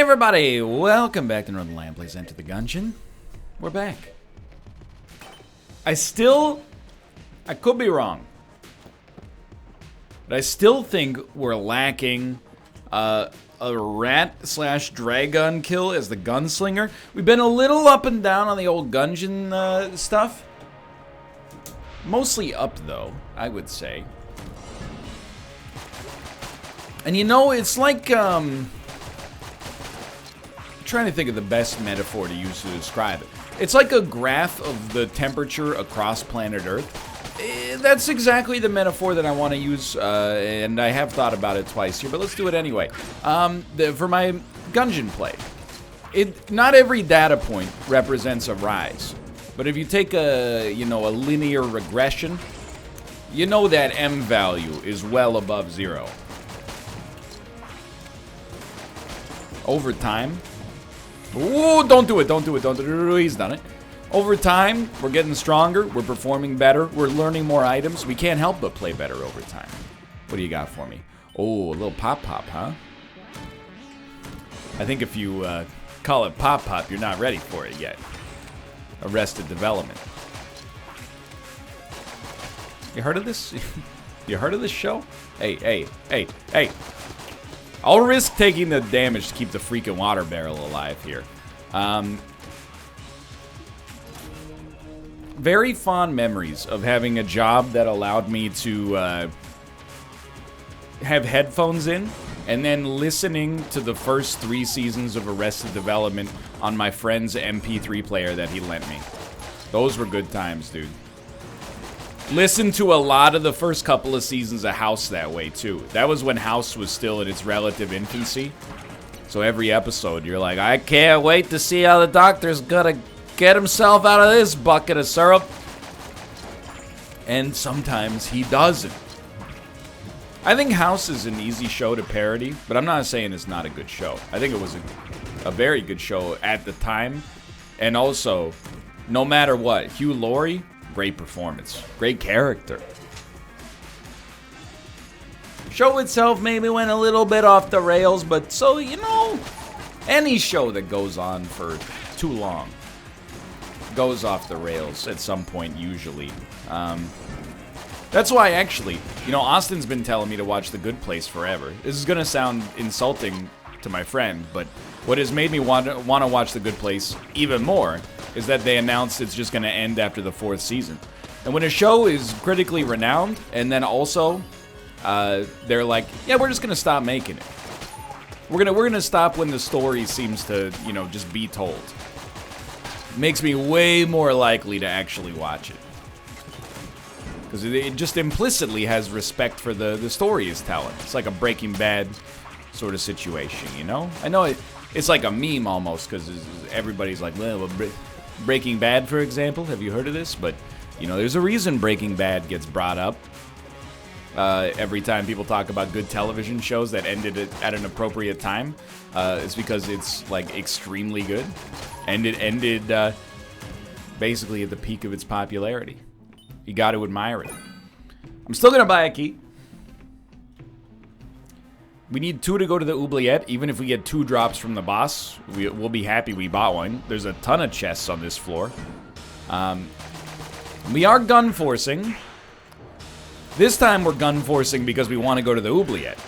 Hey everybody, welcome back to Northernlion. Please enter the Gungeon. We're back. I could be wrong, but I still think we're lacking a rat/dragon kill as the Gunslinger. We've been a little up and down on the old Gungeon stuff. Mostly up though, I would say. And you know, it's like, trying to think of the best metaphor to use to describe it. It's like a graph of the temperature across planet Earth. That's exactly the metaphor that I want to use, and I have thought about it twice here, but let's do it anyway. For my Gungeon play, not every data point represents a rise, but if you take a linear regression, you know that M value is well above 0. Over time. Ooh, don't do it, don't do it, don't do it. He's done it. Over time, we're getting stronger, we're performing better, we're learning more items. We can't help but play better over time. What do you got for me? Oh, a little pop-pop, huh? I think if you call it pop-pop, you're not ready for it yet. Arrested Development. You heard of this? You heard of this show? Hey. I'll risk taking the damage to keep the freaking water barrel alive here. Very fond memories of having a job that allowed me to have headphones in and then listening to the first 3 seasons of Arrested Development on my friend's MP3 player that he lent me. Those were good times, dude. Listened to a lot of the first couple of seasons of House that way, too. That was when House was still in its relative infancy. So every episode, you're like, I can't wait to see how the doctor's gonna get himself out of this bucket of syrup. And sometimes he doesn't. I think House is an easy show to parody, but I'm not saying it's not a good show. I think it was a very good show at the time. And also, no matter what, Hugh Laurie, great performance. Great character. Show itself maybe went a little bit off the rails, but so, any show that goes on for too long goes off the rails at some point, usually. That's why, actually, Austin's been telling me to watch The Good Place forever. This is going to sound insulting to my friend, but what has made me want to watch The Good Place even more is that they announced it's just going to end after the 4th season. And when a show is critically renowned, and then also they're like, yeah, we're just going to stop making it. We're gonna stop when the story seems to, just be told. Makes me way more likely to actually watch it. Because it just implicitly has respect for the story it's telling. It's like a Breaking Bad sort of situation, I know it's like a meme almost, because everybody's like, well, Breaking Bad, for example, have you heard of this? But, there's a reason Breaking Bad gets brought up every time people talk about good television shows that ended at an appropriate time. It's because it's, like, extremely good. And it ended basically at the peak of its popularity. You got to admire it. I'm still going to buy a key. We need 2 to go to the oubliette. Even if we get 2 drops from the boss, we'll be happy we bought one. There's a ton of chests on this floor. We are gun forcing. This time we're gun forcing because we want to go to the oubliette.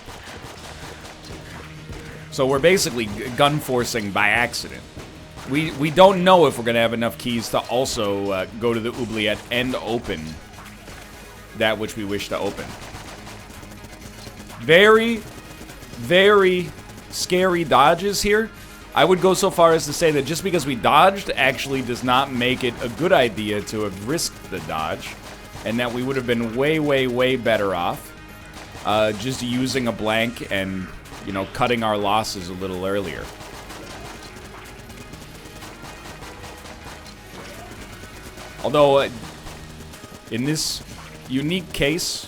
So we're basically gun forcing by accident. We don't know if we're going to have enough keys to also go to the oubliette and open that which we wish to open. Very, very scary dodges here. I would go so far as to say that just because we dodged actually does not make it a good idea to have risked the dodge, and that we would have been way, way, way better off just using a blank and, cutting our losses a little earlier. Although, in this unique case,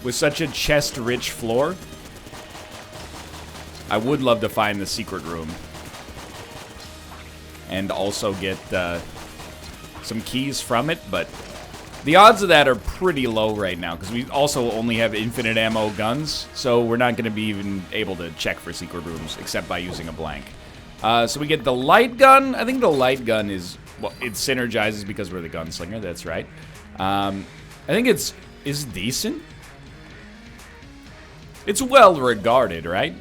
with such a chest-rich floor, I would love to find the secret room. And also get some keys from it, but The odds of that are pretty low right now, because we also only have infinite ammo guns, so we're not going to be even able to check for secret rooms, except by using a blank. So we get the light gun. I think the light gun is, well, it synergizes because we're the gunslinger, that's right. I think it's decent. It's well regarded, right?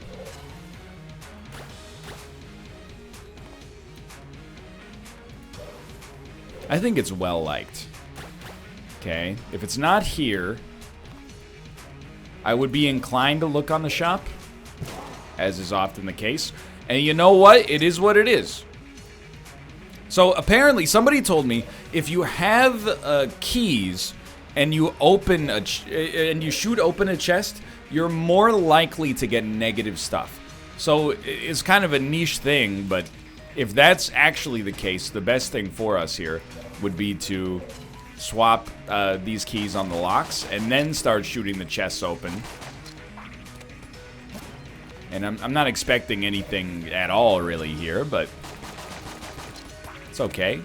I think it's well liked. Okay, if it's not here, I would be inclined to look on the shop, as is often the case. And you know what? It is what it is. So apparently, somebody told me if you have keys and you open and you shoot open a chest, you're more likely to get negative stuff. So it's kind of a niche thing, but if that's actually the case, the best thing for us here would be to swap these keys on the locks and then start shooting the chests open. And I'm not expecting anything at all really here, but it's okay.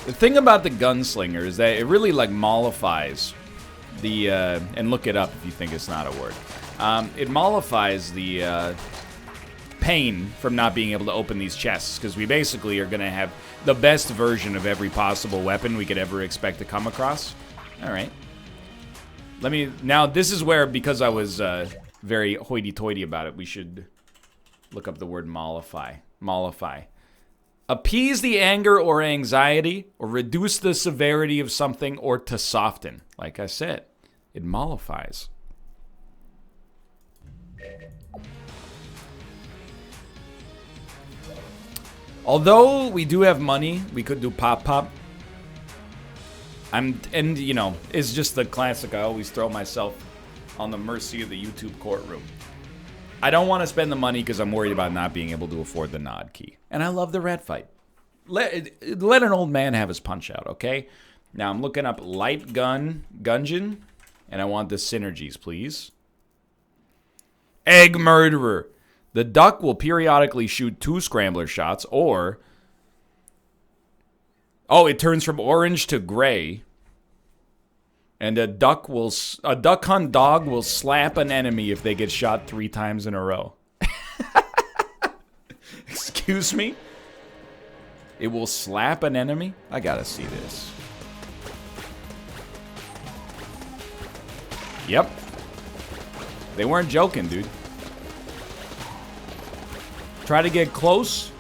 The thing about the Gunslinger is that it really like mollifies the, and look it up if you think it's not a word. It mollifies the pain from not being able to open these chests, because we basically are going to have the best version of every possible weapon we could ever expect to come across. All right. Now this is where, because I was very hoity-toity about it, we should look up the word mollify. Mollify. Appease the anger or anxiety, or reduce the severity of something, or to soften. Like I said, it mollifies. Although we do have money, we could do pop-pop. And you know, it's just the classic, I always throw myself on the mercy of the YouTube courtroom. I don't want to spend the money because I'm worried about not being able to afford the Gnawed key. And I love the rat fight. Let an old man have his punch out, okay? Now I'm looking up light gun, Gungeon, and I want the synergies, please. Egg murderer. The duck will periodically shoot 2 scrambler shots, or... oh, it turns from orange to gray. And a duck hunt dog will slap an enemy if they get shot 3 times in a row. Excuse me? It will slap an enemy? I gotta see this. Yep. They weren't joking, dude. Try to get close,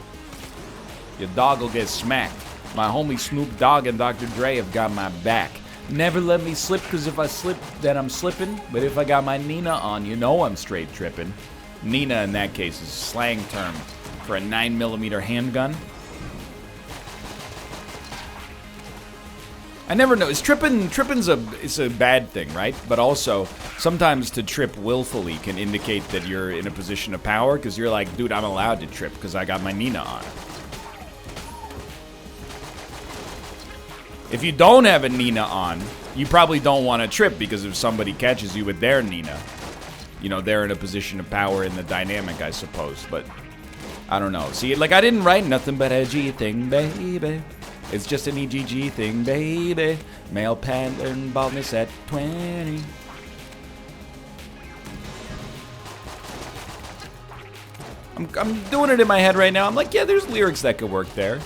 your dog will get smacked. My homie Snoop Dogg and Dr. Dre have got my back. Never let me slip, because if I slip, then I'm slipping. But if I got my Nina on, you know I'm straight tripping. Nina, in that case, is a slang term for a 9mm handgun. I never know. Is tripping's a bad thing, right? But also, sometimes to trip willfully can indicate that you're in a position of power, because you're like, dude, I'm allowed to trip because I got my Nina on. If you don't have a Nina on, you probably don't want to trip, because if somebody catches you with their Nina, you know, they're in a position of power in the dynamic, I suppose. But I don't know. See, like, I didn't write nothing but a G thing, baby. It's just an EGG thing, baby. Male pattern baldness at 20. I'm doing it in my head right now. I'm like, yeah, there's lyrics that could work there.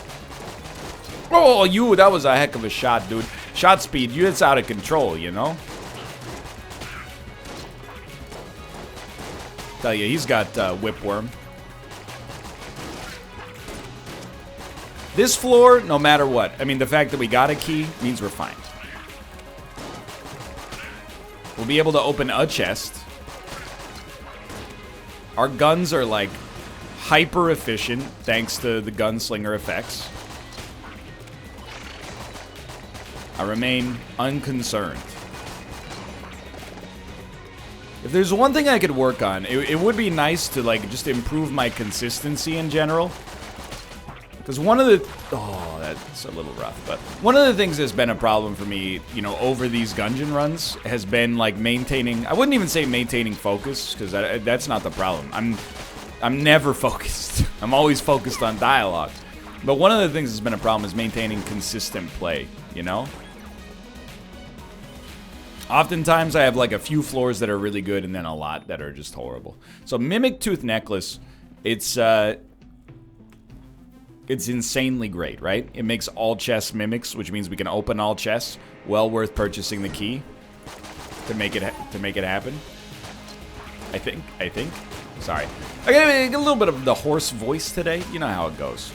Oh, that was a heck of a shot, dude. Shot speed, it's out of control, you know? Tell you, he's got whipworm. This floor, no matter what. I mean, the fact that we got a key means we're fine. We'll be able to open a chest. Our guns are, like, hyper efficient, thanks to the Gunslinger effects. I remain unconcerned. If there's one thing I could work on, it would be nice to, like, just improve my consistency in general. Because one of the... oh, that's a little rough. But one of the things that's been a problem for me, you know, over these Gungeon runs has been, like, maintaining... I wouldn't even say maintaining focus, because that's not the problem. I'm never focused. I'm always focused on dialogue. But one of the things that's been a problem is maintaining consistent play, you know? Oftentimes, I have like a few floors that are really good and then a lot that are just horrible. So, Mimic Tooth Necklace, it's insanely great, right? It makes all chests mimics, which means we can open all chests. Well worth purchasing the key to make it happen. I think. Sorry. I got a little bit of the hoarse voice today. You know how it goes.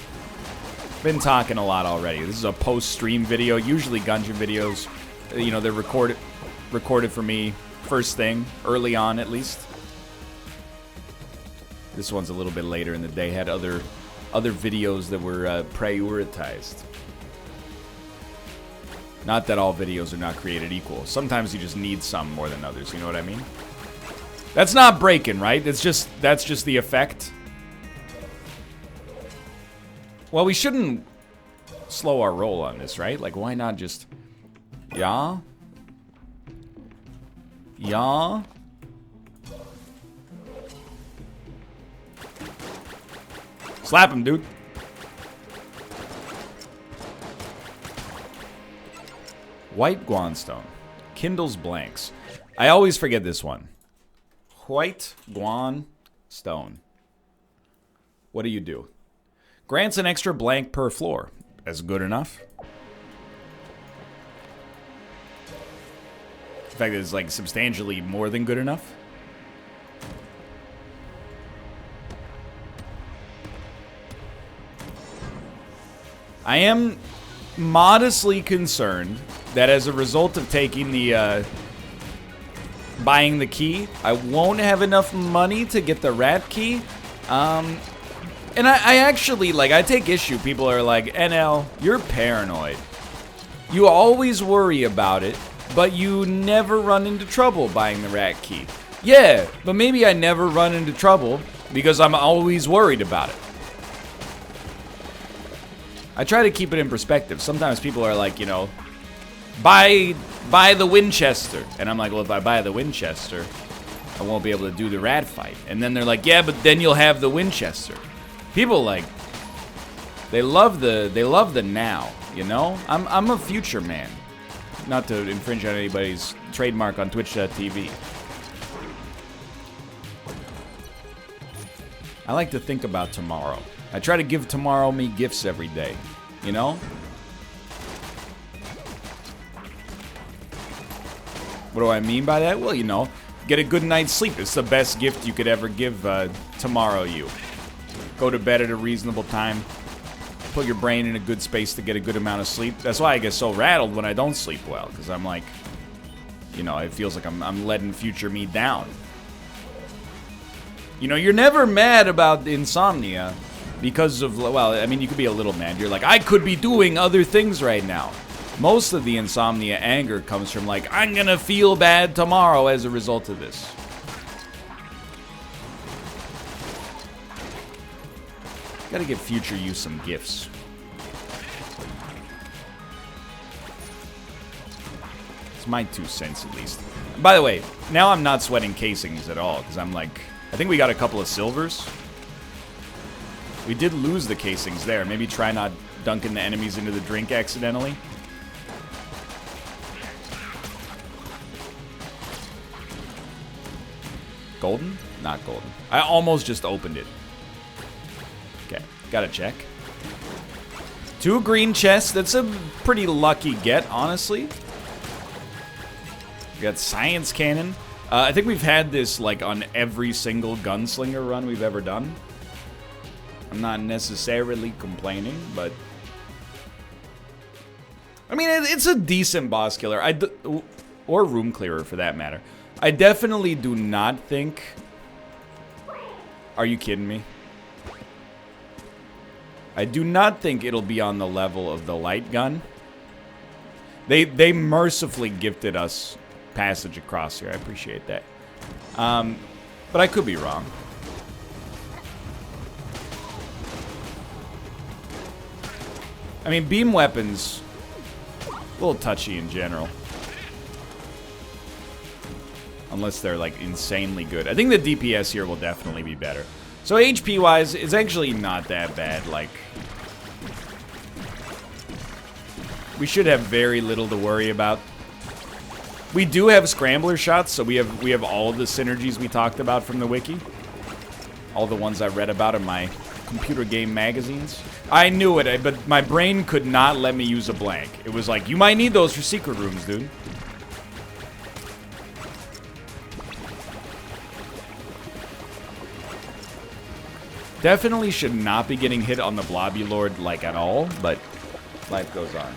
Been talking a lot already. This is a post-stream video. Usually Gungeon videos, you know, they're recorded for me first thing, early on at least. This one's a little bit later in the day. Had other videos that were prioritized. Not that all videos are not created equal. Sometimes you just need some more than others, you know what I mean? That's not breaking, right? That's just the effect. Well, we shouldn't slow our roll on this, right? Like, why not just... Yeah? Yeah? Slap him, dude. White Guanstone. Kindles blanks. I always forget this one. White Guanstone. What do you do? Grants an extra blank per floor. That's good enough. In fact, it's like substantially more than good enough. I am modestly concerned that as a result of taking the, buying the key, I won't have enough money to get the rat key. And I actually, like, I take issue. People are like, NL, you're paranoid. You always worry about it, but you never run into trouble buying the rat key. Yeah, but maybe I never run into trouble because I'm always worried about it. I try to keep it in perspective. Sometimes people are like, you know, buy the Winchester. And I'm like, well, if I buy the Winchester, I won't be able to do the rat fight. And then they're like, yeah, but then you'll have the Winchester. People, like, they love the now, you know? I'm a future man. Not to infringe on anybody's trademark on Twitch.tv. I like to think about tomorrow. I try to give tomorrow me gifts every day, you know? What do I mean by that? Well, you know, get a good night's sleep. It's the best gift you could ever give tomorrow you. Go to bed at a reasonable time. Put your brain in a good space to get a good amount of sleep. That's why I get so rattled when I don't sleep well. Because I'm like, you know, it feels like I'm letting future me down. You know, you're never mad about insomnia because of, well, I mean, you could be a little mad. You're like, I could be doing other things right now. Most of the insomnia anger comes from like, I'm gonna feel bad tomorrow as a result of this. Gotta give future you some gifts. It's my 2 cents at least. By the way, now I'm not sweating casings at all, because I'm like, I think we got a couple of silvers. We did lose the casings there. Maybe try not dunking the enemies into the drink accidentally. Golden? Not golden. I almost just opened it. Okay, gotta check. 2 green chests. That's a pretty lucky get, honestly. We got Science Cannon. I think we've had this like on every single Gunslinger run we've ever done. I'm not necessarily complaining, but I mean it's a decent boss killer. Or room clearer for that matter. I definitely do not think. Are you kidding me? I do not think it'll be on the level of the light gun. They mercifully gifted us passage across here. I appreciate that. But I could be wrong. I mean, beam weapons, a little touchy in general. Unless they're, like, insanely good. I think the DPS here will definitely be better. So HP-wise, it's actually not that bad. Like, we should have very little to worry about. We do have scrambler shots, so we have all of the synergies we talked about from the wiki. All the ones I read about in my computer game magazines. I knew it, but my brain could not let me use a blank. It was like, you might need those for secret rooms, dude. Definitely should not be getting hit on the Blobby Lord, like, at all, but life goes on.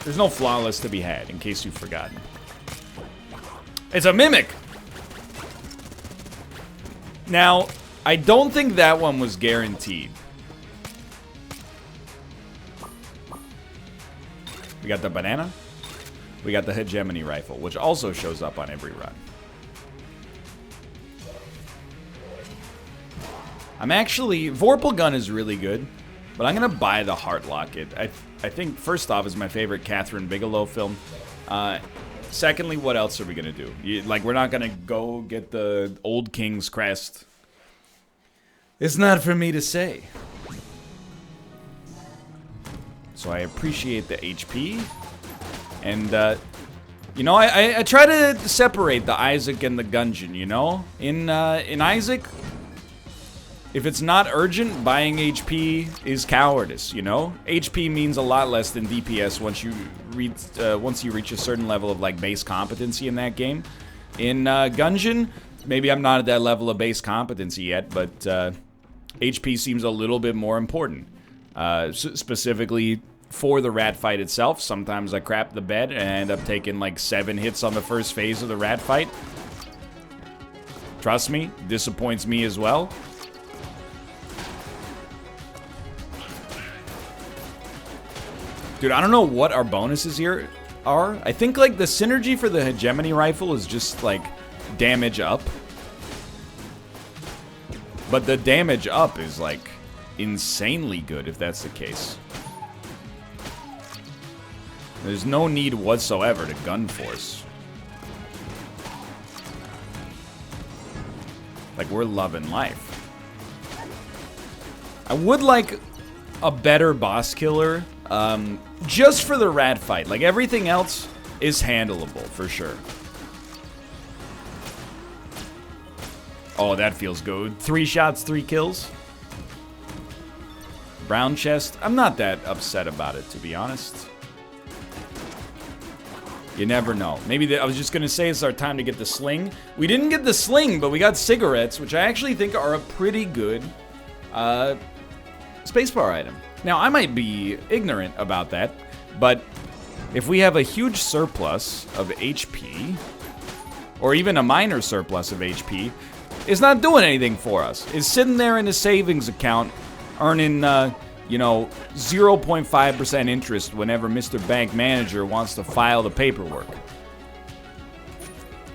There's no flawless to be had, in case you've forgotten. It's a mimic! Now, I don't think that one was guaranteed. We got the banana. We got the hegemony rifle, which also shows up on every run. I'm actually... Vorpal gun is really good, but I'm going to buy the Heart Locket. I think, first off, is my favorite Catherine Bigelow film. Secondly, what else are we going to do? Like, we're not going to go get the Old King's Crest. It's not for me to say. So I appreciate the HP. And, you know, I try to separate the Isaac and the Gungeon, you know? In Isaac... If it's not urgent, buying HP is cowardice, you know? HP means a lot less than DPS once you reach a certain level of, like, base competency in that game. In Gungeon, maybe I'm not at that level of base competency yet, but HP seems a little bit more important. Specifically for the rat fight itself. Sometimes I crap the bed and end up taking, like, 7 hits on the first phase of the rat fight. Trust me, disappoints me as well. Dude, I don't know what our bonuses here are. I think, like, the synergy for the hegemony rifle is just, like, damage up. But the damage up is, like, insanely good if that's the case. There's no need whatsoever to gun force. Like, we're loving life. I would like a better boss killer. Just for the rat fight. Like, everything else is handleable, for sure. Oh, that feels good. 3 shots, 3 kills. Brown chest. I'm not that upset about it, to be honest. You never know. Maybe I was just gonna say it's our time to get the sling. We didn't get the sling, but we got cigarettes, which I actually think are a pretty good spacebar item. Now, I might be ignorant about that, but if we have a huge surplus of HP, or even a minor surplus of HP, it's not doing anything for us. It's sitting there in a savings account, earning, you know, 0.5% interest whenever Mr. Bank Manager wants to file the paperwork.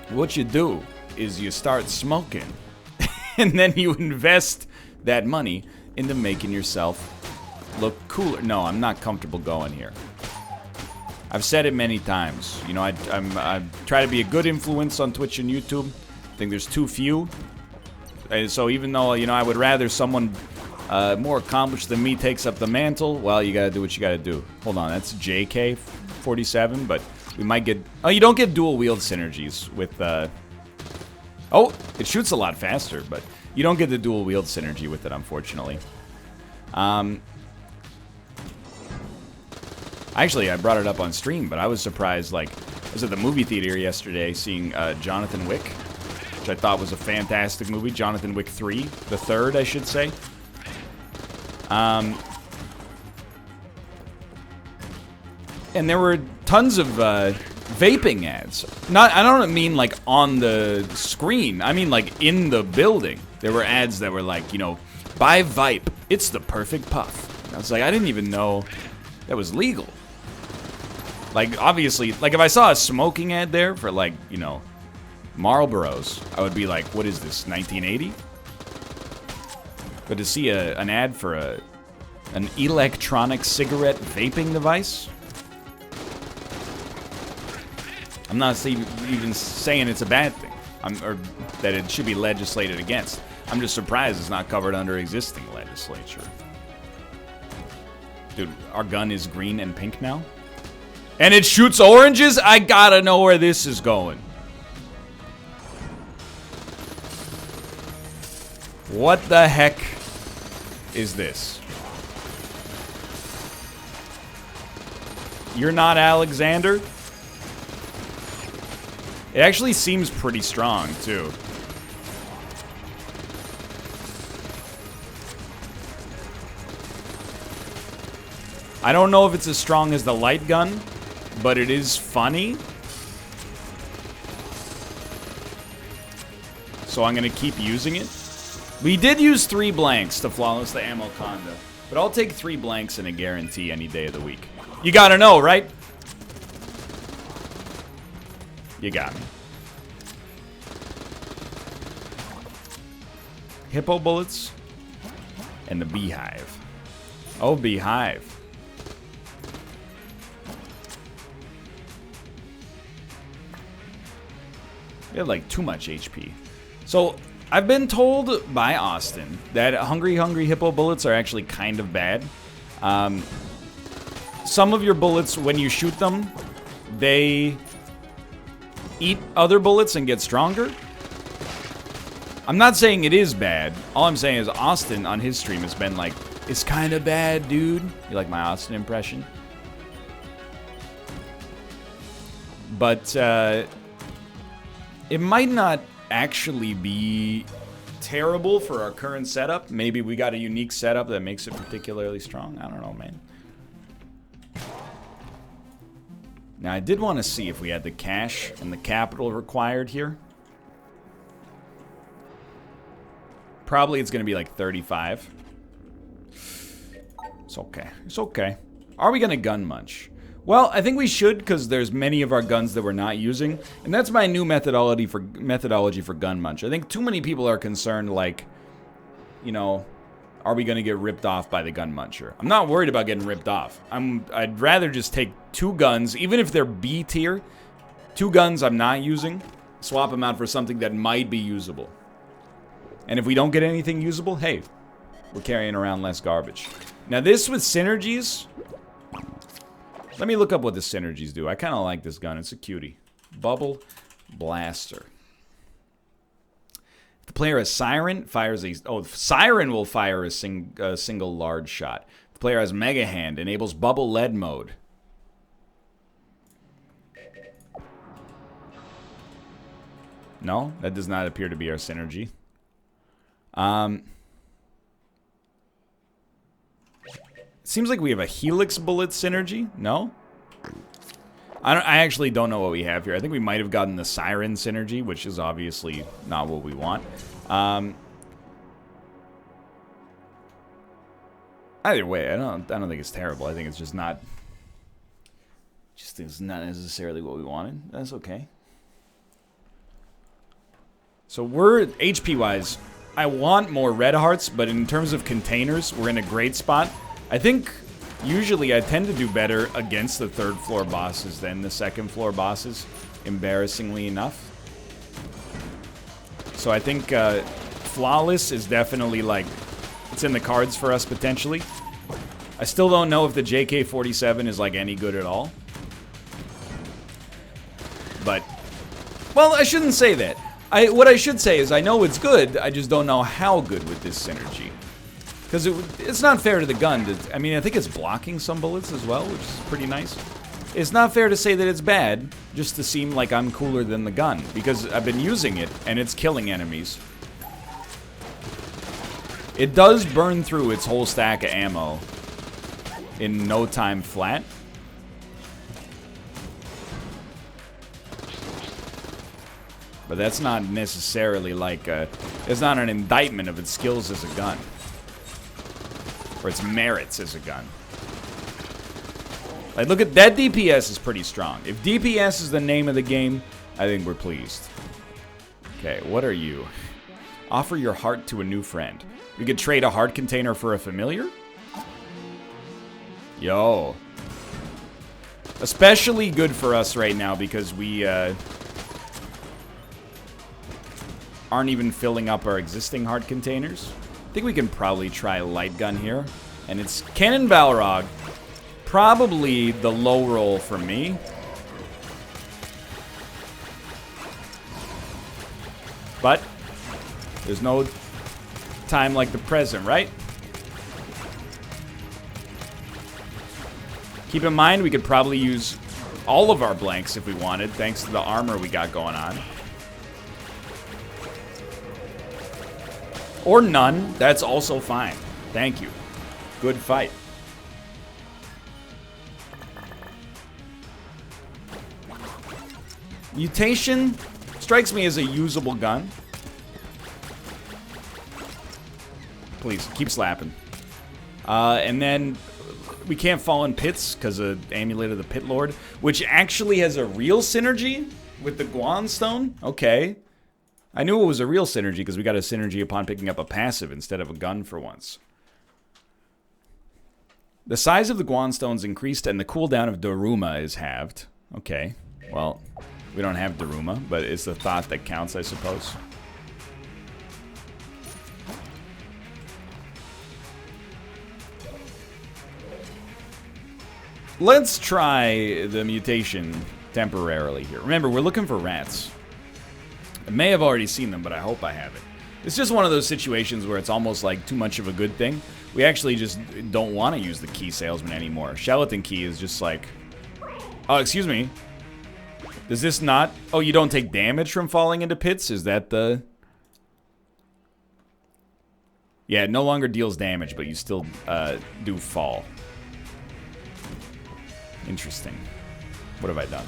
What you do is you start smoking, and then you invest that money into making yourself look cooler. No, I'm not comfortable going here. I've said it many times. You know, I try to be a good influence on Twitch and YouTube. I think there's too few. And so even though, you know, I would rather someone more accomplished than me takes up the mantle, well, you gotta do what you gotta do. Hold on, that's JK47, but we might get... Oh, you don't get dual wield synergies with... Oh, it shoots a lot faster, but you don't get the dual wield synergy with it, unfortunately. Actually, I brought it up on stream, but I was surprised, like, I was at the movie theater yesterday seeing Jonathan Wick, which I thought was a fantastic movie. Jonathan Wick 3, the third, I should say. And there were tons of vaping ads. I don't mean, like, on the screen. I mean, like, in the building. There were ads that were like, you know, buy Vipe. It's the perfect puff. And I was like, I didn't even know that was legal. Like, obviously, like, if I saw a smoking ad there for, like, you know, Marlboros, I would be like, what is this, 1980? But to see an ad for an electronic cigarette vaping device? I'm not even saying it's a bad thing, or that it should be legislated against. I'm just surprised it's not covered under existing legislature. Dude, our gun is green and pink now? And it shoots oranges? I gotta know where this is going. What the heck is this? You're not Alexander? It actually seems pretty strong, too. I don't know if it's as strong as the light gun, but it is funny. So I'm going to keep using it. We did use 3 blanks to flawless the ammo conda, but I'll take 3 blanks and a guarantee any day of the week. You gotta know, right? You got me. Hippo bullets and the beehive. Oh, beehive. We have like too much HP. So I've been told by Austin that hungry hippo bullets are actually kind of bad. Some of your bullets, when you shoot them, they eat other bullets and get stronger. I'm not saying it is bad. All I'm saying is Austin on his stream has been like, it's kind of bad, dude. You like my Austin impression? But it might not actually be terrible for our current setup. Maybe we got a unique setup that makes it particularly strong. I don't know, man. Now, I did want to see if we had the cash and the capital required here. Probably it's going to be like 35. It's okay. It's okay. Are we going to gun munch? Well, I think we should, because there's many of our guns that we're not using. And that's my new methodology for gun munch. I think too many people are concerned, like, you know, are we going to get ripped off by the gun muncher? I'm not worried about getting ripped off. I'd rather just take 2 guns, even if they're B tier. 2 guns I'm not using. Swap them out for something that might be usable. And if we don't get anything usable, hey, we're carrying around less garbage. Now this with synergies... Let me look up what the synergies do. I kind of like this gun. It's a cutie. Bubble Blaster. If the player has Siren, fires a... Oh, Siren will fire a single large shot. If the player has Mega Hand, enables Bubble Lead mode. No, that does not appear to be our synergy. Seems like we have a Helix Bullet synergy. No? I actually don't know what we have here. I think we might have gotten the Siren synergy, which is obviously not what we want. Either way, I don't think it's terrible. I think it's just not... it's not necessarily what we wanted. That's okay. So we're, HP-wise, I want more red hearts, but in terms of containers, we're in a great spot. I think usually I tend to do better against the 3rd floor bosses than the 2nd floor bosses, embarrassingly enough. So I think Flawless is definitely like, it's in the cards for us potentially. I still don't know if the JK-47 is like any good at all. But, well, I shouldn't say that. What I should say is I know it's good, I just don't know how good with this synergy. Because it's not fair to the gun. I mean, I think it's blocking some bullets as well, which is pretty nice. It's not fair to say that it's bad, just to seem like I'm cooler than the gun. Because I've been using it, and it's killing enemies. It does burn through its whole stack of ammo in no time flat. But that's not necessarily like it's not an indictment of its skills as a gun. Or its merits as a gun. Like, look at that. DPS is pretty strong. If DPS is the name of the game, I think we're pleased. Okay, what are you? Offer your heart to a new friend. We could trade a heart container for a familiar? Yo. Especially good for us right now because we aren't even filling up our existing heart containers. I think we can probably try light gun here. And it's Cannon Balrog. probably the low roll for me. But there's no time like the present, right? Keep in mind, we could probably use all of our blanks if we wanted, thanks to the armor we got going on. Or none. That's also fine. Thank you. Good fight. Mutation strikes me as a usable gun. Please, keep slapping. And then we can't fall in pits because of Amulet of the Pit Lord, which actually has a real synergy with the Guan Stone. Okay. I knew it was a real synergy because we got a synergy upon picking up a passive instead of a gun for once. The size of the Guan Stones increased and the cooldown of Daruma is halved. Okay. Well, we don't have Daruma, but it's the thought that counts, I suppose. Let's try the mutation temporarily here. Remember, we're looking for rats. I may have already seen them, but I hope I haven't. It's just one of those situations where it's almost like too much of a good thing. We actually just don't want to use the key salesman anymore. Skeleton key is just like... Oh, excuse me. Does this not... Oh, you don't take damage from falling into pits? Is that the... Yeah, it no longer deals damage, but you still do fall. Interesting. What have I done?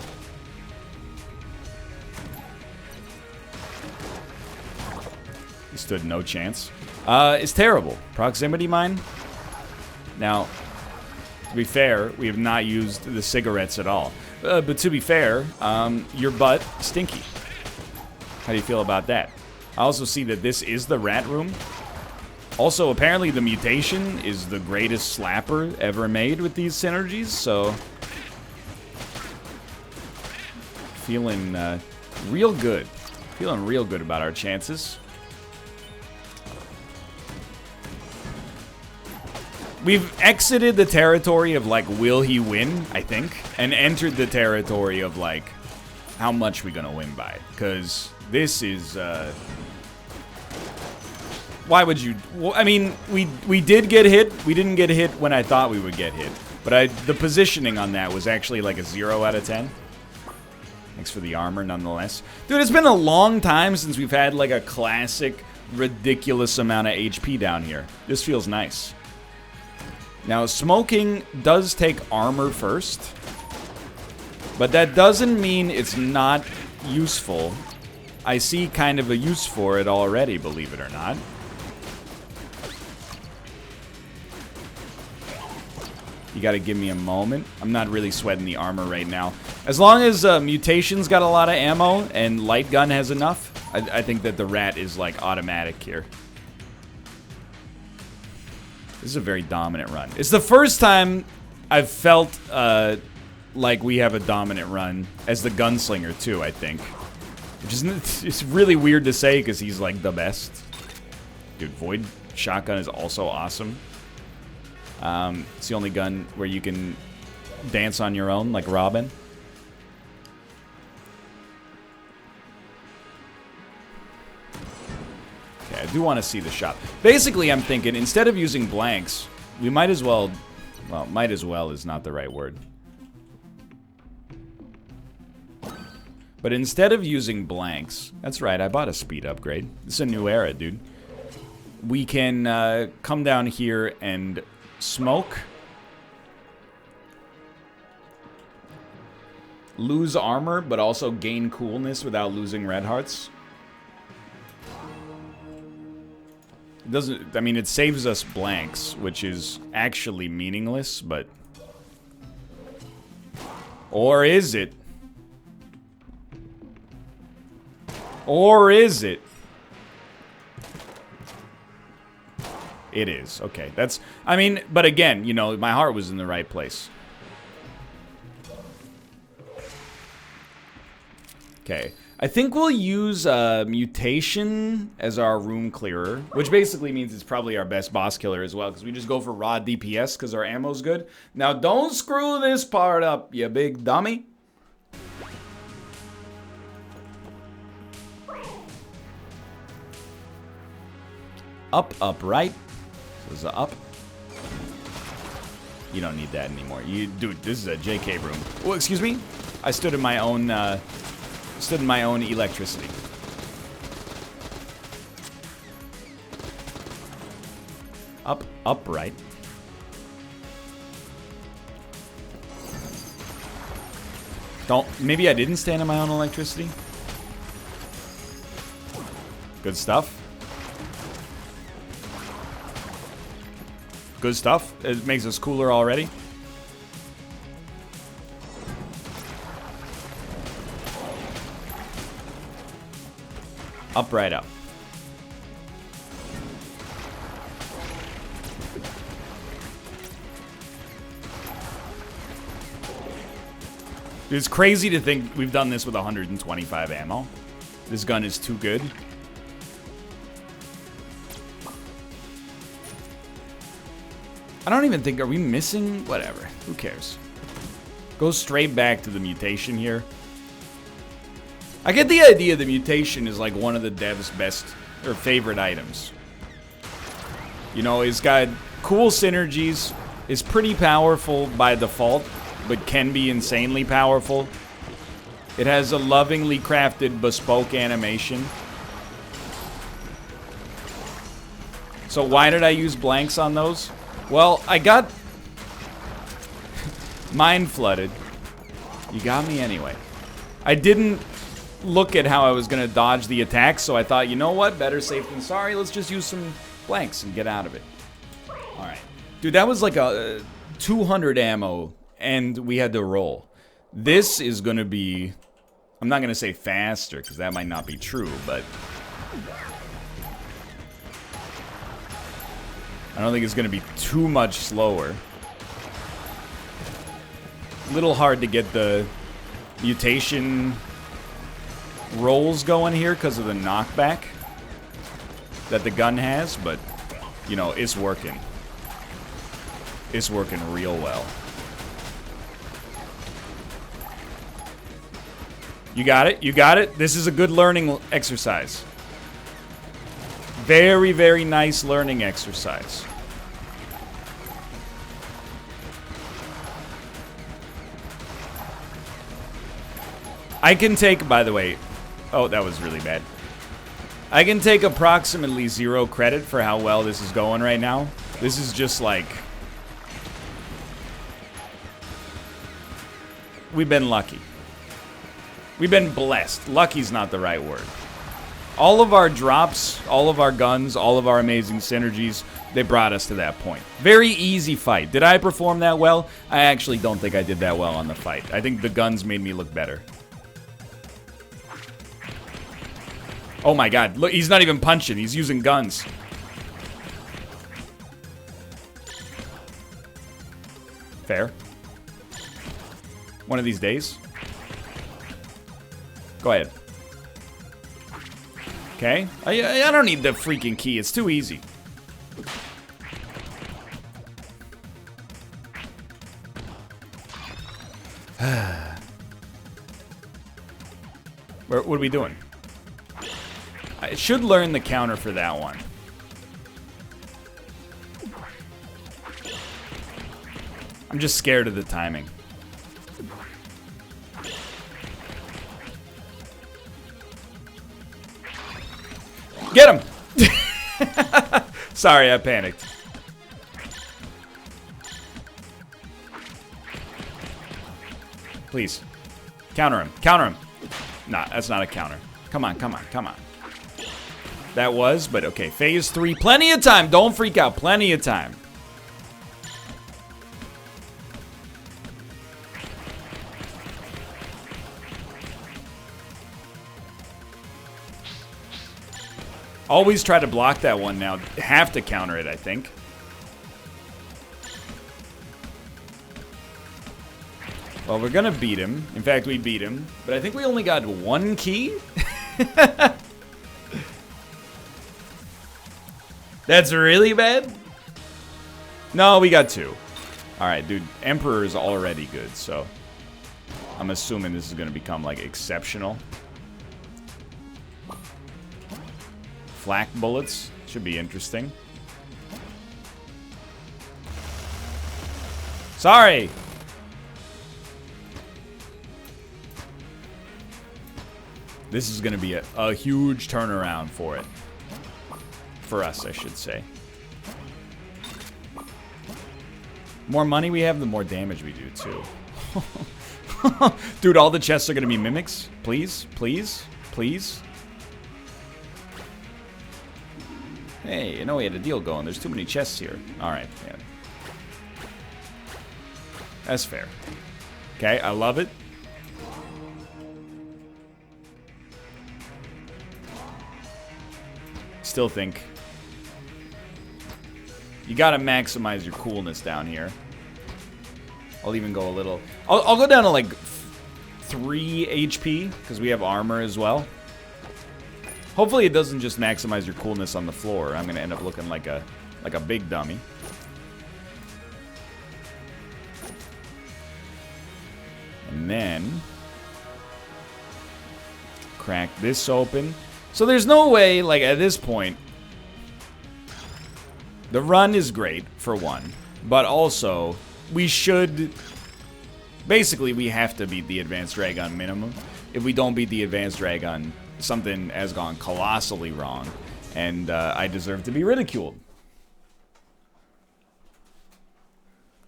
He stood no chance. It's terrible. Proximity mine. Now, to be fair, we have not used the cigarettes at all. But to be fair, your butt stinky. How do you feel about that? I also see that this is the rat room. Also, apparently the mutation is the greatest slapper ever made with these synergies, so... Feeling real good. Feeling real good about our chances. We've exited the territory of, like, will he win, I think, and entered the territory of, like, how much we gonna win by. Because this is, why would you... Well, I mean, we did get hit. We didn't get hit when I thought we would get hit. But the positioning on that was actually, like, a 0 out of 10. Thanks for the armor, nonetheless. Dude, it's been a long time since we've had, like, a classic, ridiculous amount of HP down here. This feels nice. Now, smoking does take armor first, but that doesn't mean it's not useful. I see kind of a use for it already, believe it or not. You gotta give me a moment. I'm not really sweating the armor right now. As long as Mutation's got a lot of ammo and Light Gun has enough, I think that the rat is, like, automatic here. This is a very dominant run. It's the first time I've felt like we have a dominant run as the Gunslinger, too, I think. Which is, it's really weird to say because he's, like, the best. Dude, Void Shotgun is also awesome. It's the only gun where you can dance on your own, like Robin. Okay, I do want to see the shot. Basically, I'm thinking, instead of using blanks, we might as well... Well, might as well is not the right word. But instead of using blanks... That's right, I bought a speed upgrade. It's a new era, dude. We can come down here and... smoke. Lose armor, but also gain coolness without losing red hearts. It doesn't... I mean, it saves us blanks, which is actually meaningless, but... Or is it? Or is it? It is. Okay, that's... I mean, but again, you know, my heart was in the right place. Okay. I think we'll use Mutation as our room clearer, which basically means it's probably our best boss killer as well, because we just go for raw DPS because our ammo's good. Now, don't screw this part up, you big dummy. Up, right? So this is a up. You don't need that anymore. Dude, this is a JK room. Oh, excuse me? I stood in my own, electricity. Up, right. Maybe I didn't stand in my own electricity. Good stuff. Good stuff. It makes us cooler already. Up, right, up. It's crazy to think we've done this with 125 ammo. This gun is too good. I don't even think, are we missing? Whatever, who cares? Go straight back to the mutation here. I get the idea the mutation is like one of the dev's best or favorite items. You know, it's got cool synergies, is pretty powerful by default, but can be insanely powerful. It has a lovingly crafted bespoke animation. So why did I use blanks on those? Well, I got mind flooded. You got me anyway. I didn't look at how I was going to dodge the attack, so I thought, you know what? Better safe than sorry. Let's just use some blanks and get out of it. All right. Dude, that was like a 200 ammo, and we had to roll. This is going to be... I'm not going to say faster, because that might not be true, but... I don't think it's going to be too much slower. A little hard to get the mutation rolls going here because of the knockback that the gun has, but, you know, it's working. It's working real well. You got it? You got it? This is a good learning exercise. Very, very nice learning exercise. I can take, by the way... Oh, that was really bad. I can take approximately 0 credit for how well this is going right now. This is just like... We've been lucky. We've been blessed. Lucky's not the right word. All of our drops, all of our guns, all of our amazing synergies, they brought us to that point. Very easy fight. Did I perform that well? I actually don't think I did that well on the fight. I think the guns made me look better. Oh my god, look, he's not even punching, he's using guns. Fair. One of these days. Go ahead. Okay. I don't need the freaking key. It's too easy. What are we doing? I should learn the counter for that one. I'm just scared of the timing. Get him! Sorry, I panicked. Please. Counter him. Counter him. Nah, that's not a counter. Come on, come on, come on. That was, but okay. Phase 3. Plenty of time. Don't freak out. Plenty of time. Always try to block that one now. Have to counter it, I think. Well, we're gonna beat him. In fact, we beat him. But I think we only got 1 key? That's really bad? No, we got 2. Alright, dude. Emperor is already good, so... I'm assuming this is gonna become, like, exceptional. Flak bullets. Should be interesting. Sorry! This is gonna be a huge turnaround for it. For us, I should say. More money we have, the more damage we do, too. Dude, all the chests are gonna be mimics? Please? Please? Please? Hey, you know we had a deal going. There's too many chests here. Alright, yeah. That's fair. Okay, I love it. Still think you gotta maximize your coolness down here. I'll even go a little... I'll go down to like 3 HP, because we have armor as well. Hopefully it doesn't just maximize your coolness on the floor. I'm gonna end up looking like a big dummy. And then... crack this open. So there's no way, like, at this point... The run is great, for one. But also, we should... Basically, we have to beat the Advanced Dragon minimum. If we don't beat the Advanced Dragon, something has gone colossally wrong. And I deserve to be ridiculed.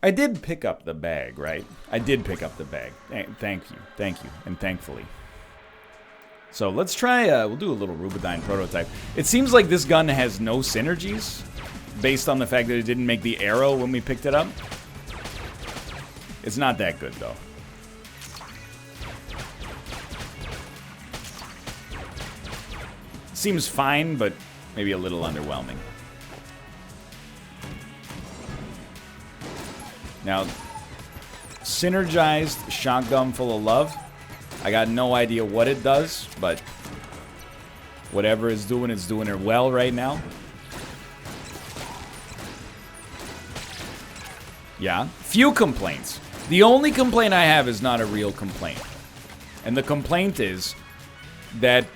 I did pick up the bag, right? I did pick up the bag. Thank you, and thankfully. So let's try, we'll do a little Rubidyne prototype. It seems like this gun has no synergies, based on the fact that it didn't make the arrow when we picked it up. It's not that good, though. Seems fine, but maybe a little underwhelming. Now, synergized shotgun full of love. I got no idea what it does, but whatever it's doing it well right now. Yeah, few complaints. The only complaint I have is not a real complaint. And the complaint is that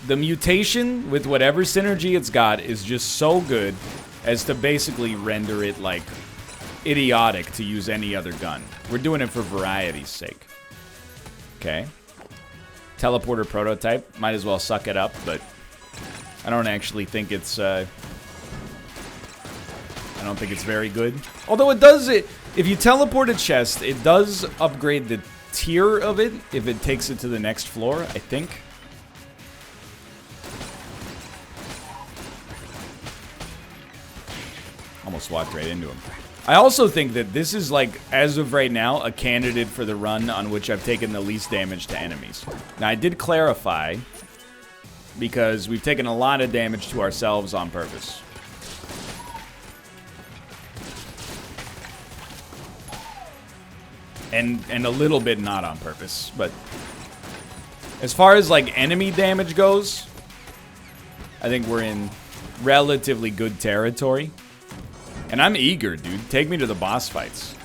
the mutation with whatever synergy it's got is just so good as to basically render it, like, idiotic to use any other gun. We're doing it for variety's sake. Okay. Teleporter prototype. Might as well suck it up, but I don't actually think it's, I don't think it's very good. Although it does it, if you teleport a chest, it does upgrade the tier of it if it takes it to the next floor, I think. Almost walked right into him. I also think that this is, like, as of right now, a candidate for the run on which I've taken the least damage to enemies. Now, I did clarify, because we've taken a lot of damage to ourselves on purpose. And a little bit not on purpose, but as far as, like, enemy damage goes, I think we're in relatively good territory. And I'm eager, dude. Take me to the boss fights.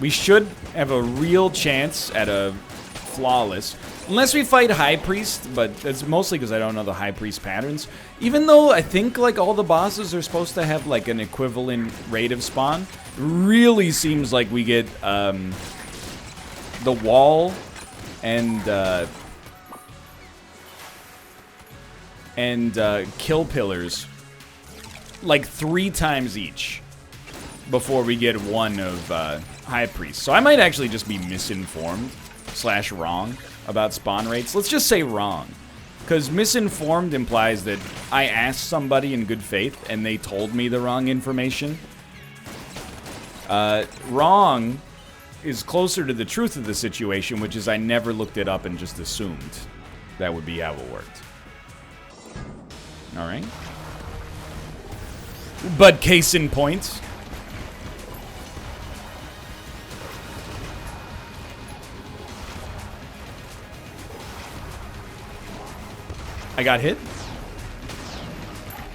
We should have a real chance at a flawless. Unless we fight High Priest, but that's mostly because I don't know the High Priest patterns. Even though I think, like, all the bosses are supposed to have, like, an equivalent rate of spawn. It really seems like we get, the wall and kill pillars, like, 3 times each before we get one of, High Priest. So I might actually just be misinformed / wrong about spawn rates. Let's just say wrong. Because misinformed implies that I asked somebody in good faith and they told me the wrong information. Wrong is closer to the truth of the situation, which is I never looked it up and just assumed that would be how it worked. Alright. But case in point. I got hit?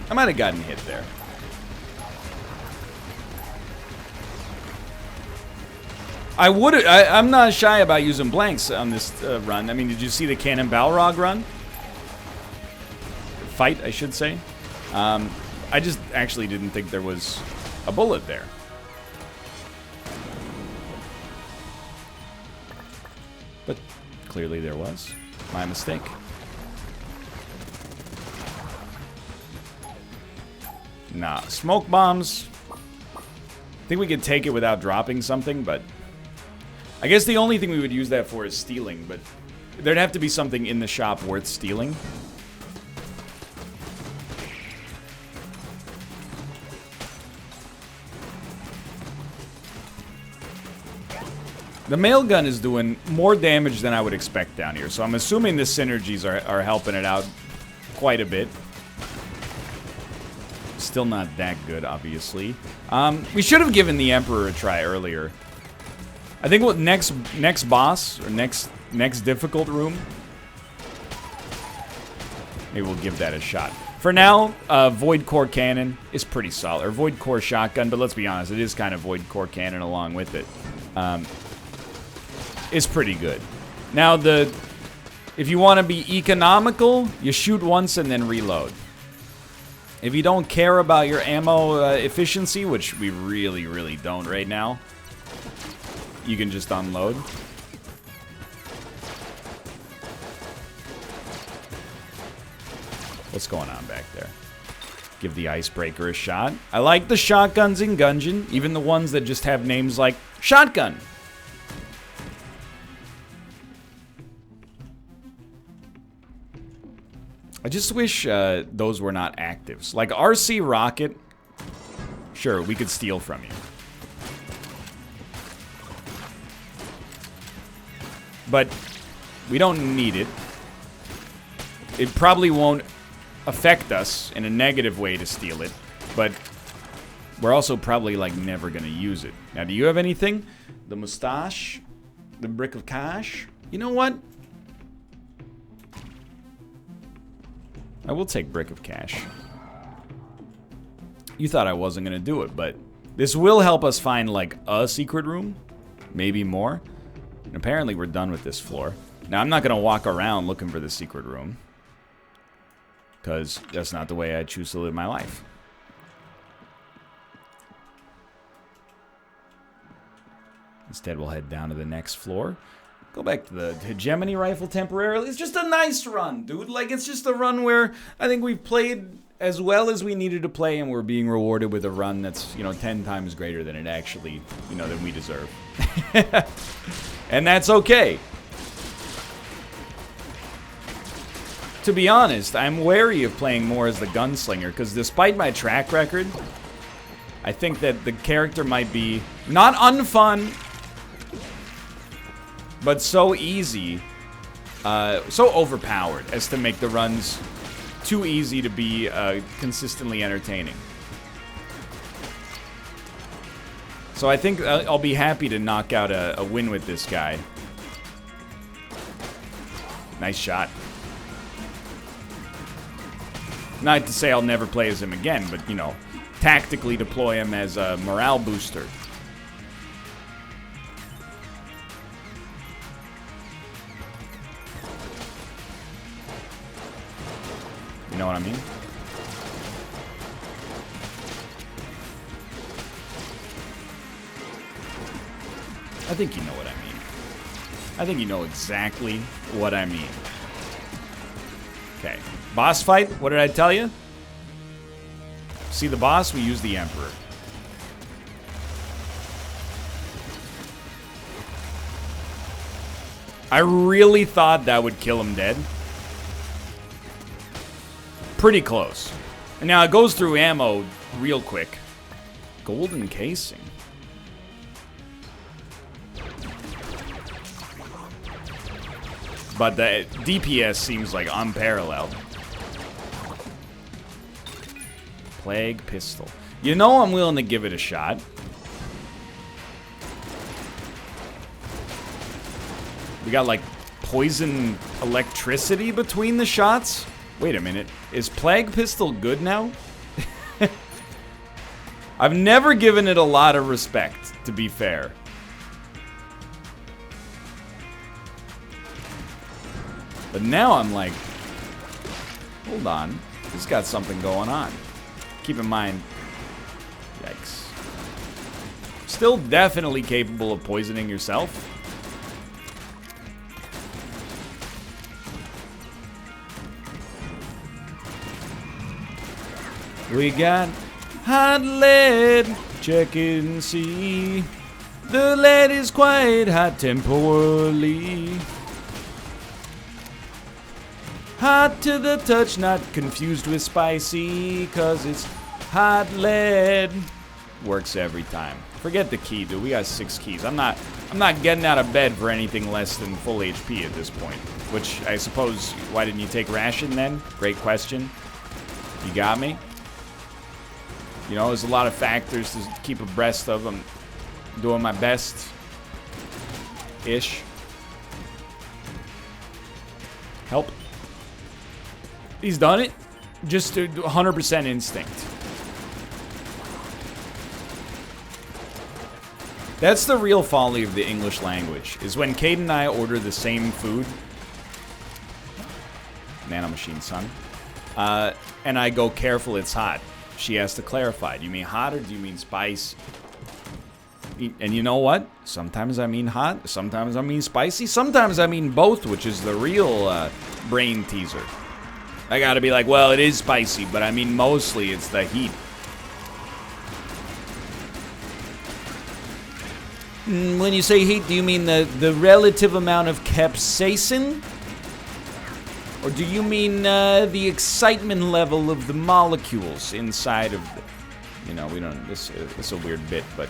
I might have gotten hit there. I'm not shy about using blanks on this run. I mean, did you see the Cannon Balrog run? Fight, I should say. I just actually didn't think there was a bullet there. But clearly there was. My mistake. Nah, smoke bombs. I think we could take it without dropping something, but I guess the only thing we would use that for is stealing, but there'd have to be something in the shop worth stealing. The mail gun is doing more damage than I would expect down here, so I'm assuming the synergies are helping it out quite a bit. Still not that good, obviously. We should have given the Emperor a try earlier. I think what next boss, or next difficult room, maybe we'll give that a shot. For now, Void Core Cannon is pretty solid. Or Void Core Shotgun, but let's be honest, it is kind of Void Core Cannon along with it. It's pretty good. Now, if you want to be economical, you shoot once and then reload. If you don't care about your ammo efficiency, which we really, really don't right now, you can just unload. What's going on back there? Give the icebreaker a shot. I like the shotguns in Gungeon, even the ones that just have names like Shotgun. I just wish those were not actives. Like RC Rocket, sure, we could steal from you. But we don't need it. It probably won't affect us in a negative way to steal it, but we're also probably like never gonna use it. Now, do you have anything? The mustache? The brick of cash? You know what? I will take brick of cash. You thought I wasn't gonna do it, but this will help us find like a secret room, maybe more. And apparently we're done with this floor. Now, I'm not gonna walk around looking for the secret room, because that's not the way I choose to live my life. Instead, we'll head down to the next floor. Go back to the hegemony rifle temporarily. It's just a nice run, dude. Like, it's just a run where I think we've played as well as we needed to play, and we're being rewarded with a run that's, 10 times greater than it actually, than we deserve. And that's okay. To be honest, I'm wary of playing more as the Gunslinger, because despite my track record, I think that the character might be not unfun, but so easy, so overpowered as to make the runs too easy to be consistently entertaining. So I think I'll be happy to knock out a win with this guy. Nice shot. Not to say I'll never play as him again, but, tactically deploy him as a morale booster. You know what I mean? I think you know what I mean. I think you know exactly what I mean. Okay. Boss fight, what did I tell you? See the boss, we use the Emperor. I really thought that would kill him dead. Pretty close. And now it goes through ammo real quick. Golden casing. But the DPS seems like unparalleled. Plague pistol. You know I'm willing to give it a shot. We got, like, poison electricity between the shots? Wait a minute. Is Plague Pistol good now? I've never given it a lot of respect, to be fair. But now I'm like, hold on. He's got something going on. Keep in mind, yikes. Still definitely capable of poisoning yourself. We got hot lead, check it and see. The lead is quite hot temporally. Hot to the touch, not confused with spicy, cause it's hot lead. Works every time. Forget the key, dude. We got 6 keys. I'm not getting out of bed for anything less than full HP at this point. Which I suppose, why didn't you take ration then? Great question. You got me. You know, there's a lot of factors to keep abreast of. I'm doing my best. Ish. Help. He's done it. Just 100% instinct. That's the real folly of the English language, is when Kate and I order the same food. Nanomachine, son. And I go, careful, it's hot. She has to clarify. Do you mean hot or do you mean spicy? And you know what? Sometimes I mean hot. Sometimes I mean spicy. Sometimes I mean both, which is the real brain teaser. I gotta be like, well, it is spicy, but I mean mostly it's the heat. When you say heat, do you mean the relative amount of capsaicin? Or do you mean the excitement level of the molecules inside of the... You know, we don't... This is a weird bit, but...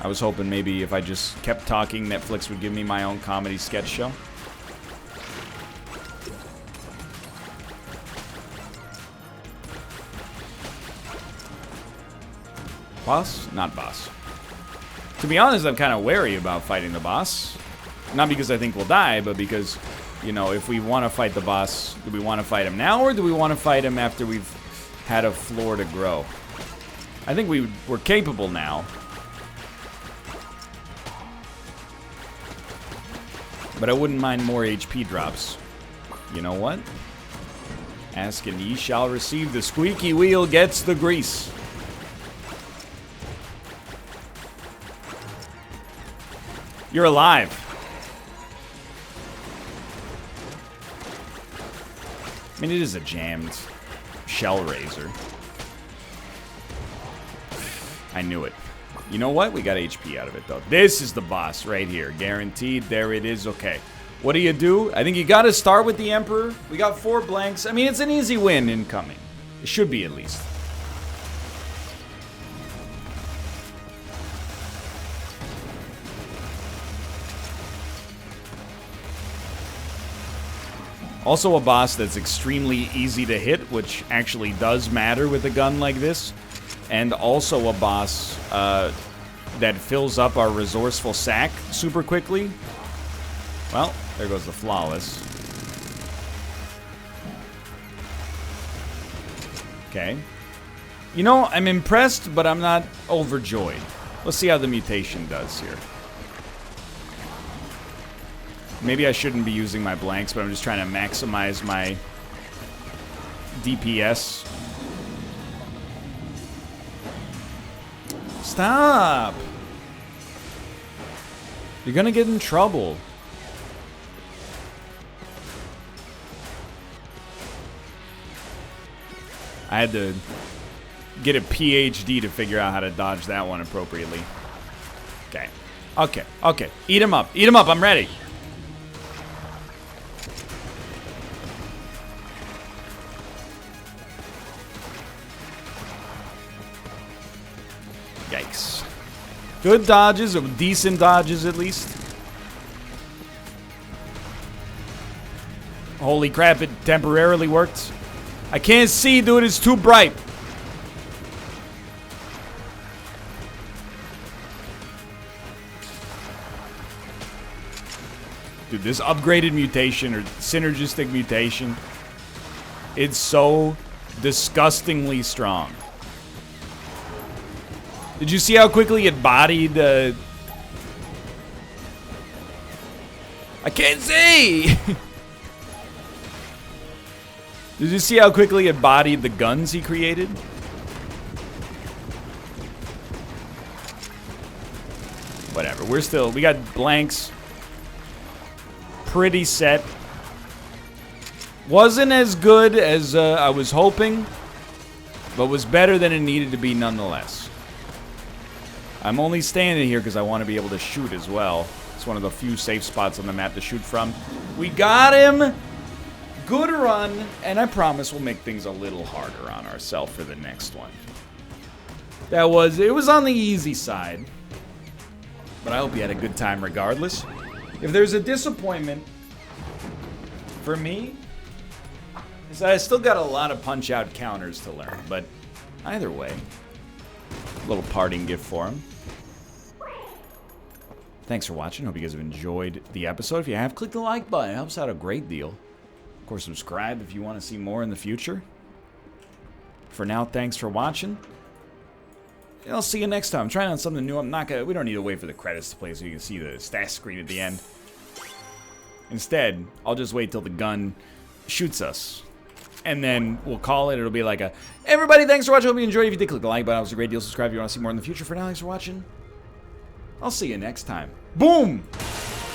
I was hoping maybe if I just kept talking, Netflix would give me my own comedy sketch show. Boss? Not boss. To be honest, I'm kind of wary about fighting the boss. Not because I think we'll die, but because... You know, if we want to fight the boss, do we want to fight him now or do we want to fight him after we've had a floor to grow? I think we're capable now. But I wouldn't mind more HP drops. You know what? Ask and ye shall receive. The squeaky wheel gets the grease. You're alive. I mean, it is a jammed shell razor. I knew it. You know what? We got HP out of it, though. This is the boss right here. Guaranteed. There it is. Okay. What do? I think you got to start with the Emperor. We got 4 blanks. I mean, it's an easy win incoming. It should be, at least. Also a boss that's extremely easy to hit, which actually does matter with a gun like this. And also a boss that fills up our resourceful sack super quickly. Well, there goes the flawless. Okay. You know, I'm impressed, but I'm not overjoyed. Let's see how the mutation does here. Maybe I shouldn't be using my blanks, but I'm just trying to maximize my DPS. Stop! You're gonna get in trouble. I had to get a PhD to figure out how to dodge that one appropriately. Okay. Okay. Okay. Eat him up. Eat him up. I'm ready. Yikes. Good dodges, or decent dodges at least. Holy crap, it temporarily worked. I can't see, dude, it's too bright. Dude, this upgraded mutation or synergistic mutation, it's so disgustingly strong. Did you see how quickly it bodied the... I can't see! Did you see how quickly it bodied the guns he created? Whatever, we got blanks. Pretty set. Wasn't as good as I was hoping, but was better than it needed to be nonetheless. I'm only standing here because I want to be able to shoot as well. It's one of the few safe spots on the map to shoot from. We got him! Good run, and I promise we'll make things a little harder on ourselves for the next one. It was on the easy side, but I hope you had a good time regardless. If there's a disappointment for me, is that I still got a lot of punch-out counters to learn, but either way, a little parting gift for him. Thanks for watching. Hope you guys have enjoyed the episode. If you have, click the like button. It helps out a great deal. Of course, subscribe if you want to see more in the future. For now, thanks for watching. And I'll see you next time. I'm trying out something new. We don't need to wait for the credits to play so you can see the stats screen at the end. Instead, I'll just wait till the gun shoots us. And then we'll call it. It'll be like a, everybody, thanks for watching. Hope you enjoyed. If you did, click the like button. It was a great deal. Subscribe if you want to see more in the future. For now, thanks for watching. I'll see you next time. Boom!